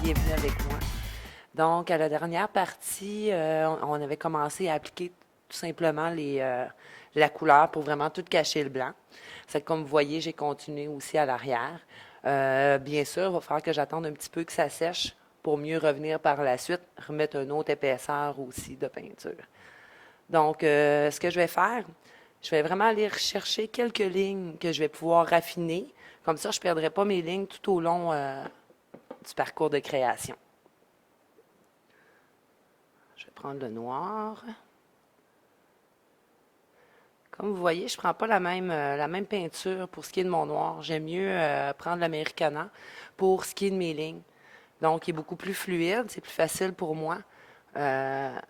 bienvenue avec moi. Donc, à la dernière partie, on avait commencé à appliquer tout simplement la couleur pour vraiment tout cacher le blanc. C'est comme vous voyez, j'ai continué aussi à l'arrière. Bien sûr, il va falloir que j'attende un petit peu que ça sèche pour mieux revenir par la suite, remettre une autre épaisseur aussi de peinture. Donc, ce que je vais faire, je vais vraiment aller rechercher quelques lignes que je vais pouvoir raffiner. Comme ça, je ne perdrai pas mes lignes tout au long du parcours de création. Je vais prendre le noir. Comme vous voyez, je ne prends pas la même peinture pour ce qui est de mon noir. J'aime mieux prendre l'Americana pour ce qui est de mes lignes. Donc, il est beaucoup plus fluide, c'est plus facile pour moi euh,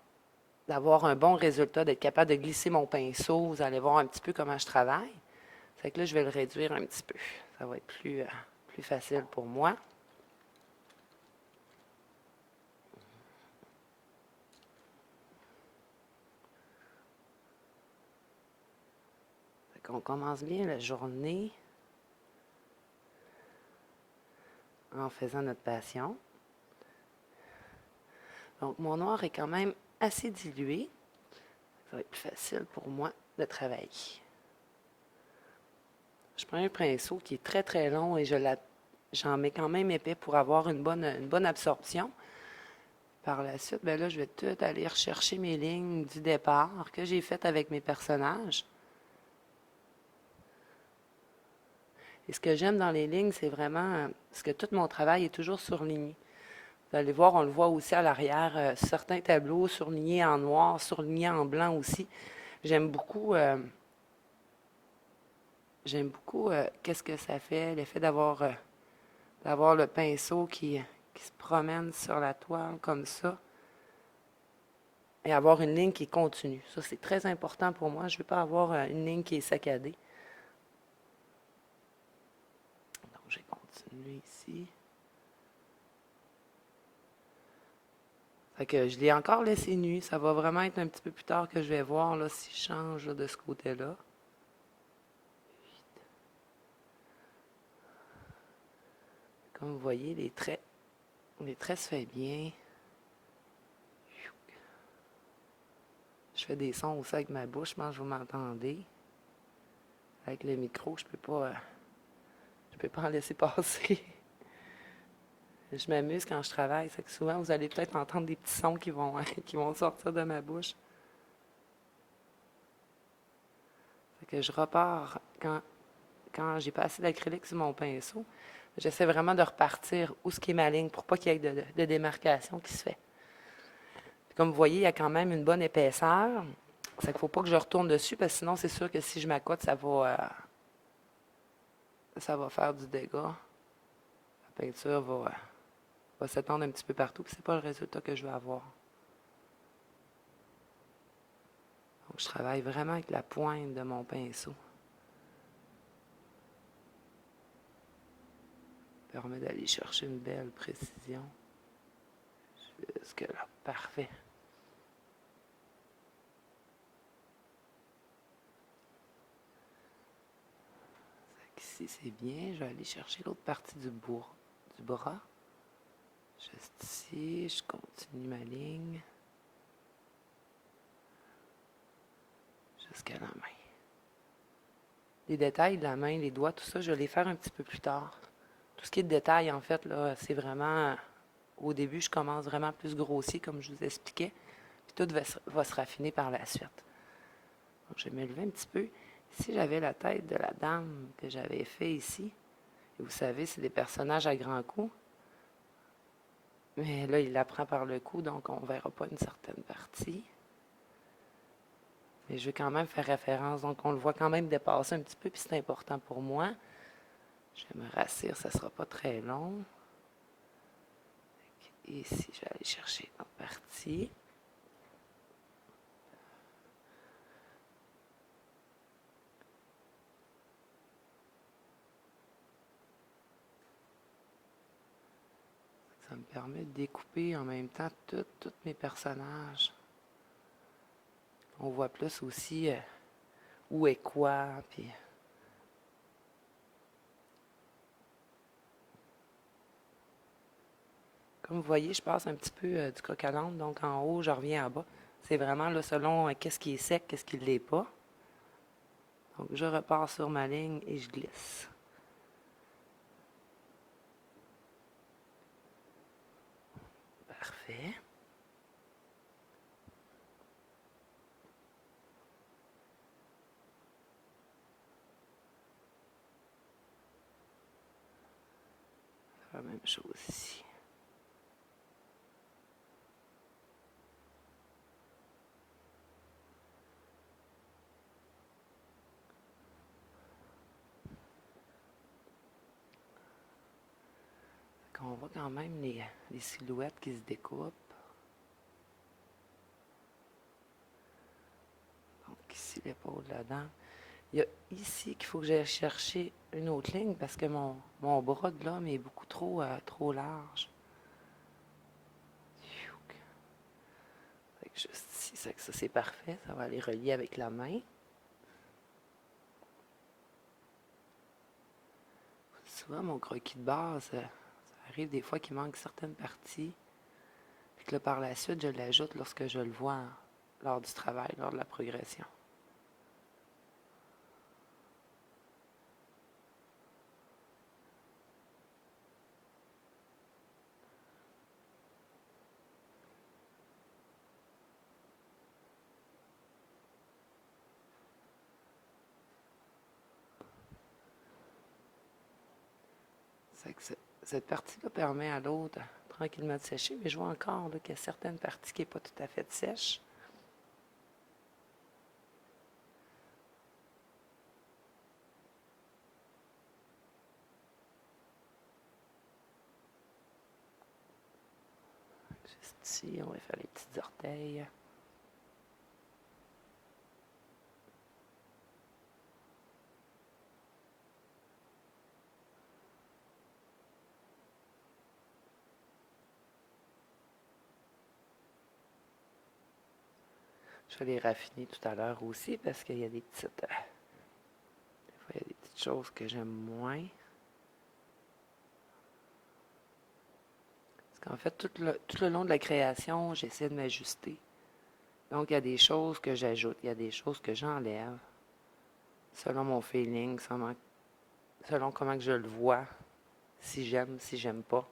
d'avoir un bon résultat, d'être capable de glisser mon pinceau. Vous allez voir un petit peu comment je travaille. C'est que là, je vais le réduire un petit peu. Ça va être plus facile pour moi. On commence bien la journée en faisant notre passion. Donc, mon noir est quand même assez dilué. Ça va être plus facile pour moi de travailler. Je prends un pinceau qui est très très long et j'en mets quand même épais pour avoir une bonne absorption. Par la suite, ben là, je vais tout aller rechercher mes lignes du départ que j'ai faites avec mes personnages. Et ce que j'aime dans les lignes, c'est vraiment parce que tout mon travail est toujours surligné. Vous allez voir, on le voit aussi à l'arrière, certains tableaux surlignés en noir, surlignés en blanc aussi. J'aime beaucoup, euh, j'aime beaucoup qu'est-ce que ça fait, l'effet d'avoir le pinceau qui se promène sur la toile comme ça et avoir une ligne qui est continue. Ça, c'est très important pour moi. Je ne veux pas avoir une ligne qui est saccadée. Donc, j'ai continué ici. Fait que je l'ai encore laissé nu. Ça va vraiment être un petit peu plus tard que je vais voir là, si je change là, de ce côté-là. Comme vous voyez, les traits se fait bien. Je fais des sons aussi avec ma bouche, je pense que vous m'entendez. Avec le micro, je peux pas en laisser passer. Je m'amuse quand je travaille, c'est que souvent vous allez peut-être entendre des petits sons qui vont sortir de ma bouche. Fait que je repars quand j'ai pas assez d'acrylique sur mon pinceau. J'essaie vraiment de repartir où ce qui est ma ligne pour pas qu'il y ait de démarcation qui se fait. Puis comme vous voyez, il y a quand même une bonne épaisseur. C'est qu'il ne faut pas que je retourne dessus parce que sinon, c'est sûr que si je m'accote, ça va faire du dégât. La peinture va s'étendre un petit peu partout, puis c'est pas le résultat que je veux avoir. Donc, je travaille vraiment avec la pointe de mon pinceau. Ça permet d'aller chercher une belle précision. Jusque là, parfait. Ici, c'est bien. Je vais aller chercher l'autre partie du bras. Juste ici, je continue ma ligne. Jusqu'à la main. Les détails de la main, les doigts, tout ça, je vais les faire un petit peu plus tard. Tout ce qui est de détails, en fait, là, c'est vraiment... Au début, je commence vraiment plus grossier, comme je vous expliquais. Puis tout va se raffiner par la suite. Donc, je vais me lever un petit peu. Ici, j'avais la tête de la dame que j'avais fait ici. Et vous savez, c'est des personnages à grands coups. Mais là, il la prend par le cou, donc on ne verra pas une certaine partie. Mais je vais quand même faire référence, donc on le voit quand même dépasser un petit peu, puis c'est important pour moi. Je vais me rassir, ça ne sera pas très long. Et ici, je vais aller chercher notre partie. Ça me permet de découper en même temps tous mes personnages. On voit plus aussi où est quoi, puis... Comme vous voyez, je passe un petit peu du coq à l'âne, donc en haut, je reviens en bas. C'est vraiment là, selon qu'est-ce qui est sec, qu'est-ce qui ne l'est pas. Donc, je repars sur ma ligne et je glisse. Parfait. La même chose ici. On voit quand même les silhouettes qui se découpent. Donc ici, l'épaule là-dedans. Il y a ici qu'il faut que j'aille chercher une autre ligne parce que mon bras de l'homme est beaucoup trop large. Fait que juste ici, ça c'est parfait. Ça va aller relier avec la main. Souvent, mon croquis de base, ça arrive des fois qu'il manque certaines parties. Puis que là, par la suite, je l'ajoute lorsque je le vois lors du travail, lors de la progression. C'est que cette partie-là permet à l'autre tranquillement de sécher, mais je vois encore qu'il y a certaines parties qui n'est pas tout à fait sèche. Juste ici, on va faire les petits orteils. Je vais les raffiner tout à l'heure aussi parce qu'il y a des petites, des fois, il y a des petites choses que j'aime moins. Parce qu'en fait, tout le long de la création, j'essaie de m'ajuster. Donc, il y a des choses que j'ajoute, il y a des choses que j'enlève, selon mon feeling, selon comment que je le vois, si j'aime pas.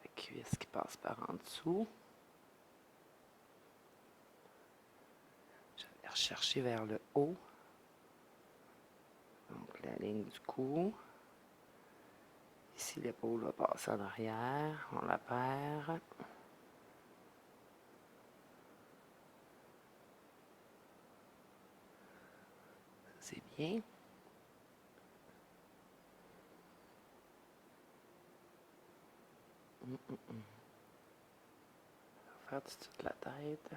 La cuisse qui passe par en dessous. Je vais aller rechercher vers le haut. Donc, la ligne du cou. Ici, l'épaule va passer en arrière. On la perd. C'est bien. On va faire toute la tête.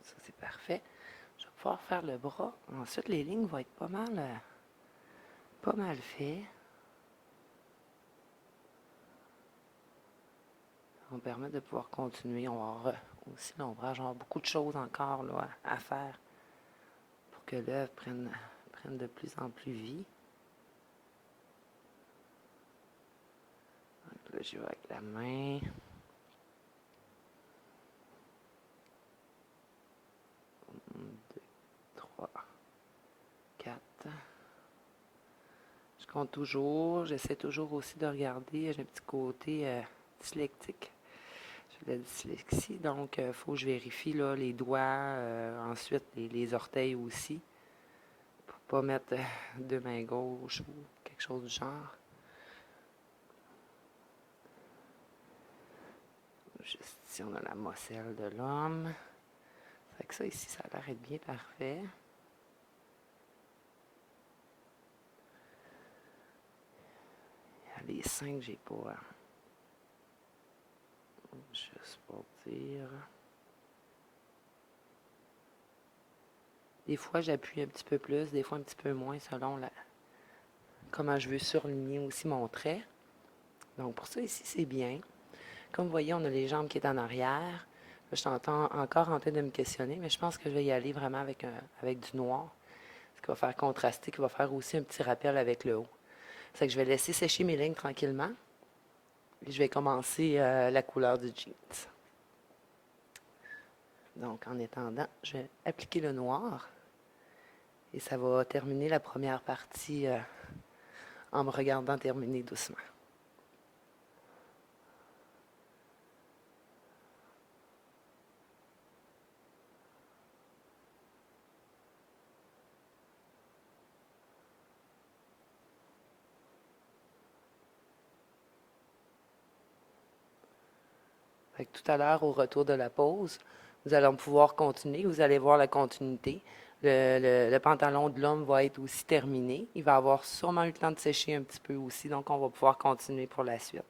Ça, c'est parfait. Je vais pouvoir faire le bras. Ensuite, les lignes vont être pas mal faites. Ça va me permettre de pouvoir continuer. On va avoir aussi l'ombrage. On va avoir beaucoup de choses encore là, à faire pour que l'œuvre prenne de plus en plus vie. Donc là, je vais avec la main. 1, 2, 3, 4. Je compte toujours. J'essaie toujours aussi de regarder. J'ai un petit côté dyslexique. J'ai de la dyslexie, donc il faut que je vérifie là, les doigts, ensuite les orteils aussi, pour pas mettre deux mains gauches ou quelque chose du genre. Juste ici, on a la mocelle de l'homme. Fait que ça ici, ça a l'air d'être bien parfait. Les seins que j'ai pas. Juste pour dire. Des fois, j'appuie un petit peu plus, des fois un petit peu moins, selon comment je veux surligner aussi mon trait. Donc pour ça, ici, c'est bien. Comme vous voyez, on a les jambes qui est en arrière. Je suis encore en train de me questionner, mais je pense que je vais y aller vraiment avec du noir. Ce qui va faire contraster, qui va faire aussi un petit rappel avec le haut. C'est que je vais laisser sécher mes lignes tranquillement. Et je vais commencer la couleur du jeans. Donc en étendant, je vais appliquer le noir. Et ça va terminer la première partie en me regardant terminer doucement. Fait que tout à l'heure, au retour de la pause, vous allez pouvoir continuer. Vous allez voir la continuité. Le pantalon de l'homme va être aussi terminé. Il va avoir sûrement eu le temps de sécher un petit peu aussi, donc on va pouvoir continuer pour la suite.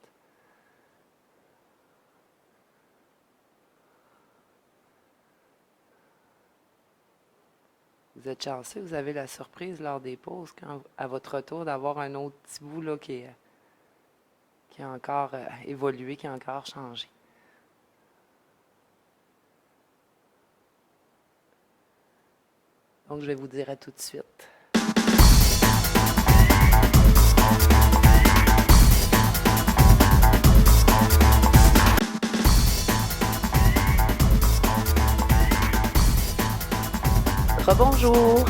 Vous êtes chanceux, vous avez la surprise lors des pauses, quand, à votre retour, d'avoir un autre petit bout là, qui a encore évolué, qui a encore changé. Donc, je vais vous dire à tout de suite. Rebonjour!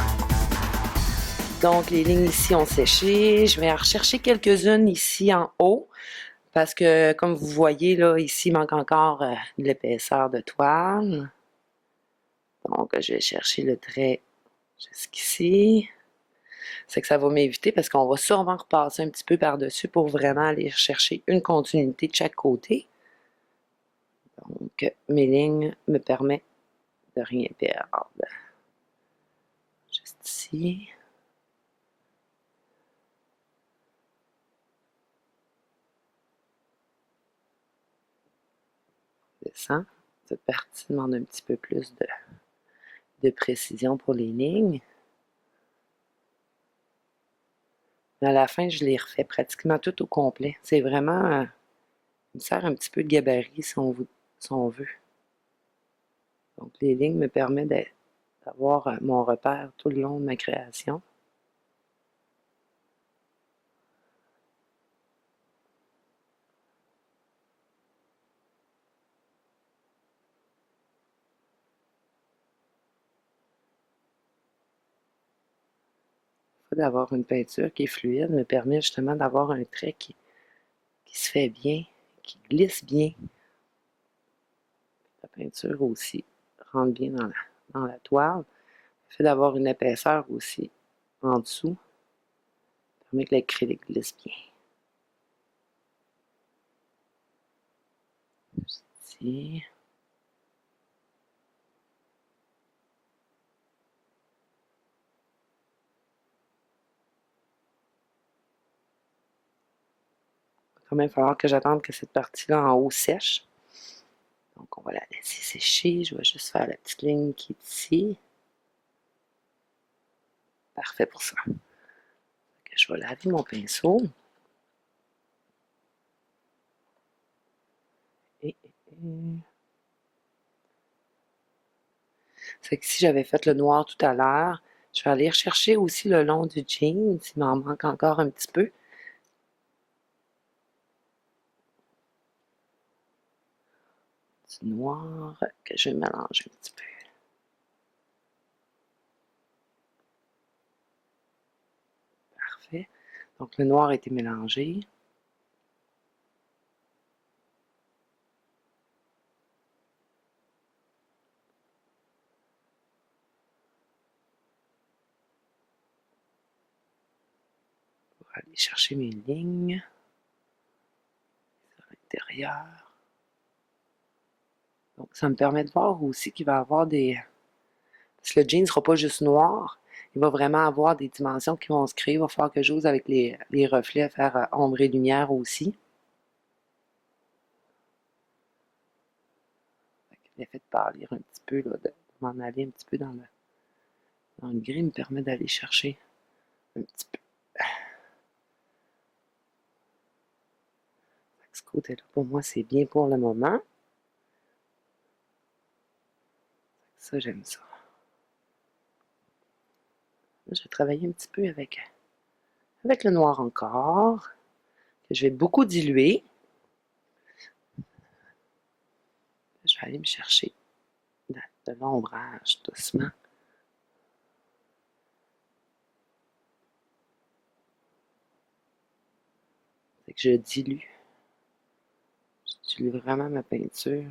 Donc, les lignes ici ont séché. Je vais en rechercher quelques-unes ici en haut parce que, comme vous voyez, là, ici, il manque encore de l'épaisseur de toile. Donc, je vais chercher le trait jusqu'ici. C'est que ça va m'éviter parce qu'on va sûrement repasser un petit peu par-dessus pour vraiment aller chercher une continuité de chaque côté. Donc, mes lignes me permettent de rien perdre. Juste ici. Descends. Cette partie demande un petit peu plus de précision pour les lignes. Mais à la fin, je les refais pratiquement tout au complet. C'est vraiment... il me sert un petit peu de gabarit si on veut. Donc, les lignes me permettent d'avoir mon repère tout le long de ma création. Le fait d'avoir une peinture qui est fluide me permet justement d'avoir un trait qui se fait bien, qui glisse bien. La peinture aussi rentre bien dans la toile. Le fait d'avoir une épaisseur aussi en dessous permet que l'acrylique glisse bien. Juste ici. Il va quand même falloir que j'attende que cette partie-là en haut sèche. Donc, on va la laisser sécher. Je vais juste faire la petite ligne qui est ici. Parfait pour ça. Je vais laver mon pinceau. C'est que si j'avais fait le noir tout à l'heure, je vais aller rechercher aussi le long du jean, s'il m'en manque encore un petit peu. Du noir que je vais mélanger un petit peu. Parfait. Donc le noir a été mélangé. On va aller chercher mes lignes à l'intérieur. Donc ça me permet de voir aussi qu'il va y avoir des... Parce que le jean ne sera pas juste noir, il va vraiment avoir des dimensions qui vont se créer. Il va falloir que j'ose avec les reflets faire ombre et lumière aussi. L'effet de pâlir un petit peu, là, de m'en aller un petit peu dans le gris me permet d'aller chercher un petit peu côté-là, pour moi, c'est bien pour le moment. Ça, j'aime ça. Là, je vais travailler un petit peu avec le noir encore, que je vais beaucoup diluer. Je vais aller me chercher de l'ombrage doucement. Fait que je dilue. Je dilue vraiment ma peinture.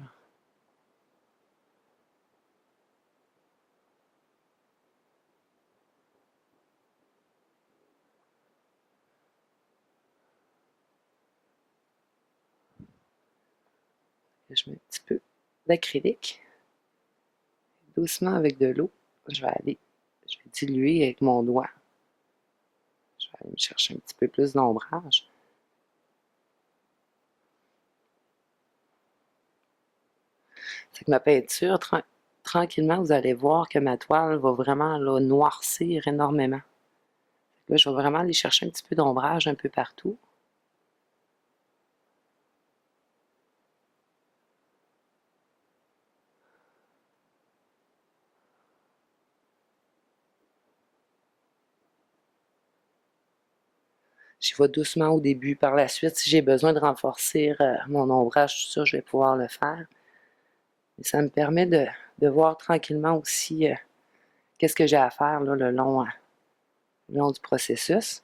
Je mets un petit peu d'acrylique. Doucement avec de l'eau, je vais diluer avec mon doigt. Je vais aller me chercher un petit peu plus d'ombrage. C'est que ma peinture, tranquillement, vous allez voir que ma toile va vraiment là, noircir énormément. Là, je vais vraiment aller chercher un petit peu d'ombrage un peu partout. J'y vais doucement au début. Par la suite, si j'ai besoin de renforcer mon ombrage, tout ça, je vais pouvoir le faire. Et ça me permet de voir tranquillement aussi qu'est-ce que j'ai à faire là, le long du processus.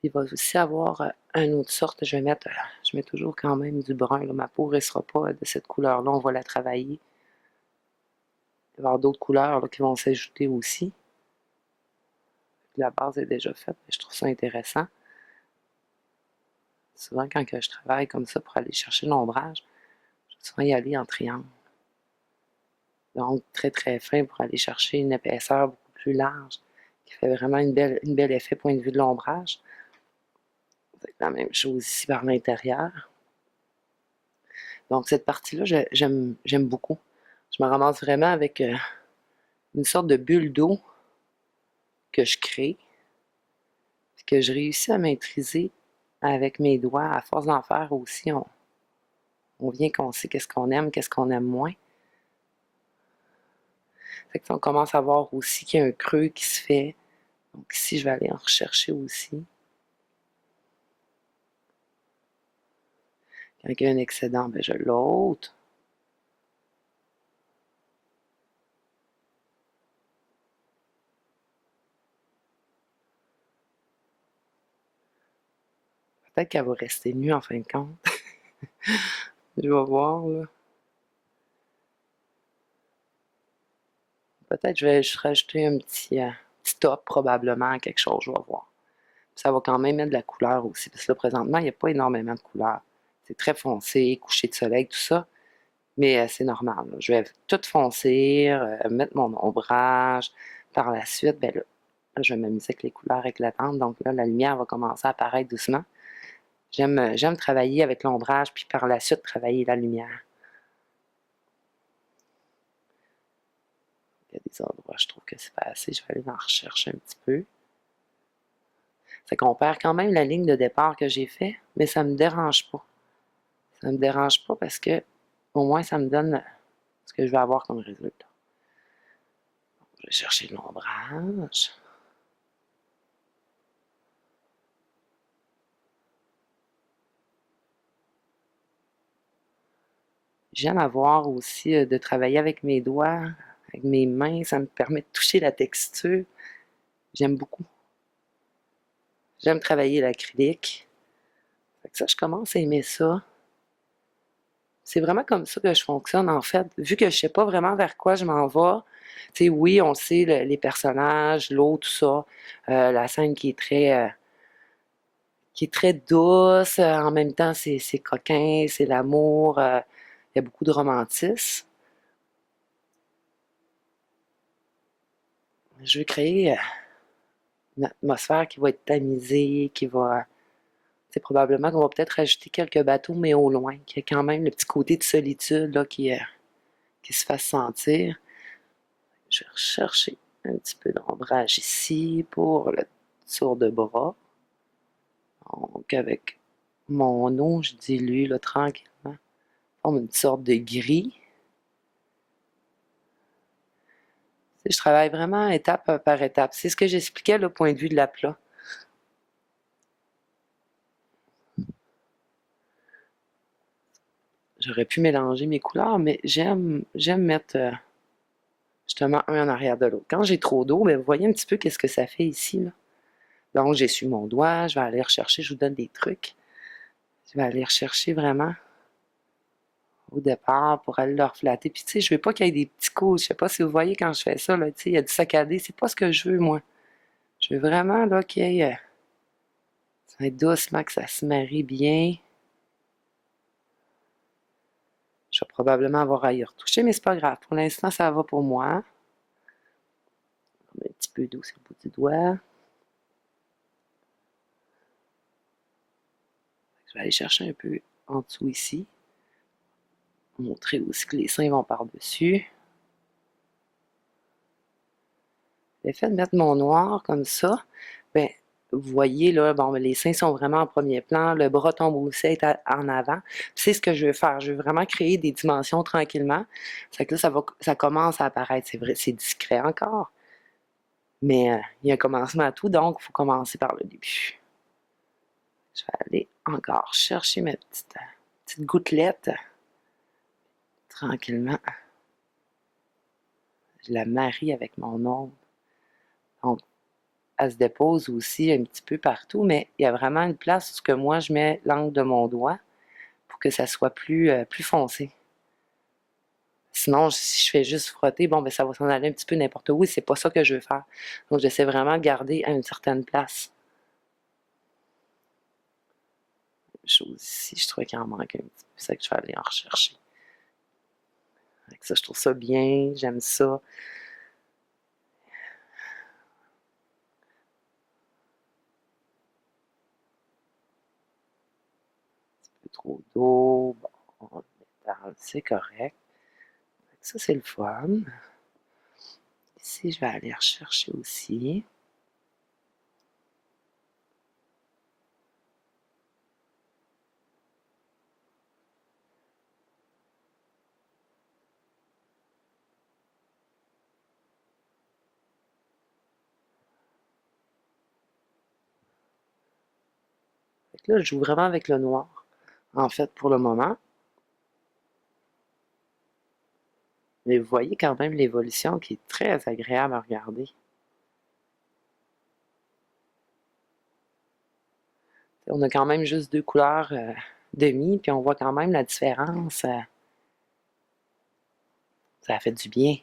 Il va aussi avoir une autre sorte, je mets toujours quand même du brun. Là. Ma peau ne restera pas de cette couleur-là, on va la travailler. Il va y avoir d'autres couleurs là, qui vont s'ajouter aussi. La base est déjà faite, mais je trouve ça intéressant. Souvent, quand je travaille comme ça pour aller chercher l'ombrage, je vais souvent y aller en triangle. Donc, très très fin pour aller chercher une épaisseur beaucoup plus large, qui fait vraiment une belle effet point de vue de l'ombrage. C'est la même chose ici par l'intérieur. Donc, cette partie-là, j'aime beaucoup. Je me ramasse vraiment avec une sorte de bulle d'eau que je crée, puis que je réussis à maîtriser avec mes doigts. À force d'en faire aussi, on vient qu'on sait qu'est-ce qu'on aime moins. Fait que on commence à voir aussi qu'il y a un creux qui se fait. Donc ici, je vais aller en rechercher aussi. Quand il y a un excédent, ben je l'ôte. Peut-être qu'elle va rester nue en fin de compte. Je vais voir, là. Peut-être que je vais juste rajouter un petit top, probablement, quelque chose, je vais voir. Puis ça va quand même mettre de la couleur aussi, parce que là, présentement, il n'y a pas énormément de couleur. C'est très foncé, coucher de soleil, tout ça. Mais c'est normal, là. Je vais tout foncer, mettre mon ombrage. Par la suite, ben là, je vais m'amuser avec les couleurs éclatantes. Donc là, la lumière va commencer à apparaître doucement. J'aime travailler avec l'ombrage, puis par la suite, travailler la lumière. Il y a des endroits, je trouve que c'est pas assez. Je vais aller en rechercher un petit peu. Fait qu'on perd quand même la ligne de départ que j'ai fait, mais ça me dérange pas. Ça me dérange pas parce que au moins ça me donne ce que je vais avoir comme résultat. Je vais chercher l'ombrage. J'aime avoir aussi de travailler avec mes doigts, avec mes mains. Ça me permet de toucher la texture. J'aime beaucoup. J'aime travailler l'acrylique. Fait que ça, je commence à aimer ça. C'est vraiment comme ça que je fonctionne, en fait. Vu que je sais pas vraiment vers quoi je m'en vais, tu sais, oui, on sait les personnages, l'eau, tout ça, la scène qui est très douce, en même temps, c'est coquin, c'est l'amour, il y a beaucoup de romantisme. Je veux créer une atmosphère qui va être tamisée, qui va... C'est probablement qu'on va peut-être rajouter quelques bateaux, mais au loin, qu'il y a quand même le petit côté de solitude là, qui se fasse sentir. Je vais rechercher un petit peu d'ombrage ici pour le tour de bras. Donc, avec mon eau, je dilue là, tranquillement. Forme une sorte de gris. Tu sais, je travaille vraiment étape par étape. C'est ce que j'expliquais, le point de vue de l'aplat. J'aurais pu mélanger mes couleurs, mais j'aime mettre justement un en arrière de l'autre. Quand j'ai trop d'eau, ben, vous voyez un petit peu qu'est-ce que ça fait ici, là. Donc, j'essuie mon doigt, je vais aller rechercher, je vous donne des trucs. Je vais aller rechercher vraiment au départ pour aller le reflatter. Puis, tu sais, je veux pas qu'il y ait des petits coups. Je sais pas si vous voyez quand je fais ça, là, tu sais, il y a du saccadé. C'est pas ce que je veux, moi. Je veux vraiment, là, qu'il y ait, ça va être doucement, que ça se marie bien. Je vais probablement avoir à y retoucher, mais c'est pas grave. Pour l'instant, ça va pour moi. On met un petit peu d'eau sur le bout du doigt. Je vais aller chercher un peu en dessous ici. Montrer aussi que les seins vont par-dessus. L'effet de mettre mon noir comme ça, ben, vous voyez là, bon, les seins sont vraiment en premier plan, le bras tombe aussi en avant. C'est ce que je veux faire. Je veux vraiment créer des dimensions tranquillement. C'est que là, ça commence à apparaître. C'est vrai, c'est discret encore. Mais il y a un commencement à tout, donc il faut commencer par le début. Je vais aller encore chercher ma petite gouttelette tranquillement. Je la marie avec mon ongle. Donc, elle se dépose aussi un petit peu partout, mais il y a vraiment une place où moi je mets l'angle de mon doigt pour que ça soit plus foncé. Sinon, si je fais juste frotter, bon, ben ça va s'en aller un petit peu n'importe où et c'est pas ça que je veux faire. Donc, j'essaie vraiment de garder à une certaine place. Chose ici, je trouvais qu'il en manque un petit peu, c'est que je vais aller en rechercher. Avec ça, je trouve ça bien, j'aime ça. Un peu trop d'eau, bon, c'est correct. Ça, c'est le fun. Ici, je vais aller rechercher aussi. Fait que là, je joue vraiment avec le noir, en fait, pour le moment. Mais vous voyez quand même l'évolution qui est très agréable à regarder. On a quand même juste deux couleurs demi, puis on voit quand même la différence. Ça a fait du bien.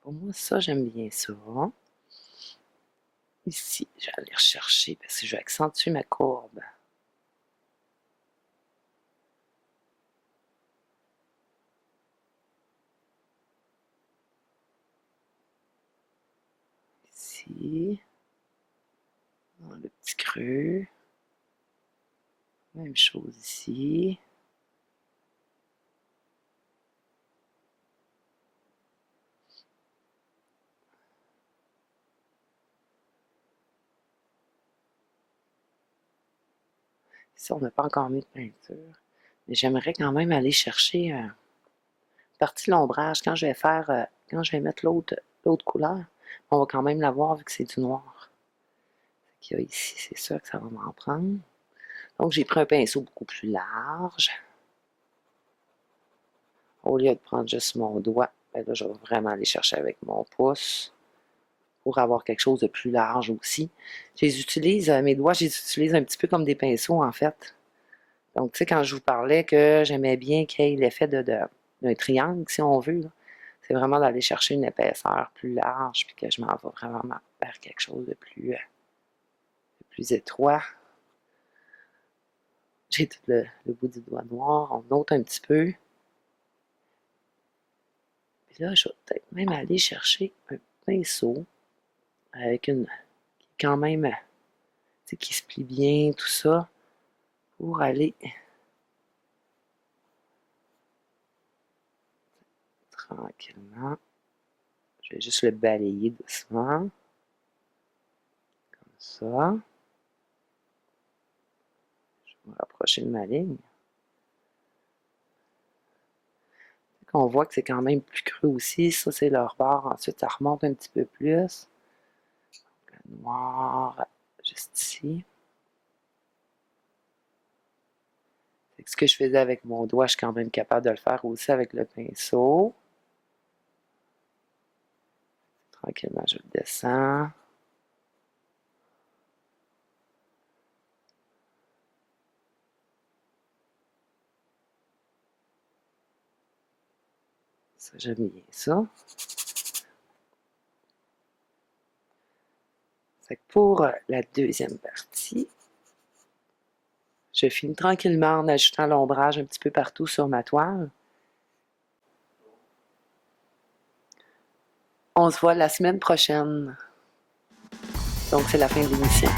Pour moi, ça, j'aime bien ça. Ici, je vais aller rechercher parce que je vais accentuer ma courbe. Ici, dans le petit creux. Même chose ici. Ici, on n'a pas encore mis de peinture. Mais j'aimerais quand même aller chercher partie de l'ombrage. Quand je vais mettre l'autre couleur, on va quand même la voir vu que c'est du noir. Qu'il y a ici, c'est sûr que ça va m'en prendre. Donc, j'ai pris un pinceau beaucoup plus large. Au lieu de prendre juste mon doigt, ben là, je vais vraiment aller chercher avec mon pouce pour avoir quelque chose de plus large aussi. Mes doigts, je les utilise un petit peu comme des pinceaux, en fait. Donc, tu sais, quand je vous parlais que j'aimais bien qu'il y ait l'effet d'un triangle, si on veut, c'est vraiment d'aller chercher une épaisseur plus large, puis que je m'en vais vraiment vers quelque chose de plus étroit. J'ai tout le bout du doigt noir, on note un petit peu. Puis là, je vais peut-être même aller chercher un pinceau avec une qui est quand même, tu sais, qui se plie bien, tout ça, pour aller tranquillement. Je vais juste le balayer doucement. ça. Je vais me rapprocher de ma ligne. On voit que c'est quand même plus creux aussi. Ça, c'est leur bord. Ensuite, ça remonte un petit peu plus. Le noir, juste ici. C'est ce que je faisais avec mon doigt, je suis quand même capable de le faire aussi avec le pinceau. Tranquillement, je le descends. Ça, j'aime bien ça. Fait que pour la deuxième partie, je finis tranquillement en ajoutant l'ombrage un petit peu partout sur ma toile. On se voit la semaine prochaine. Donc, c'est la fin de l'émission.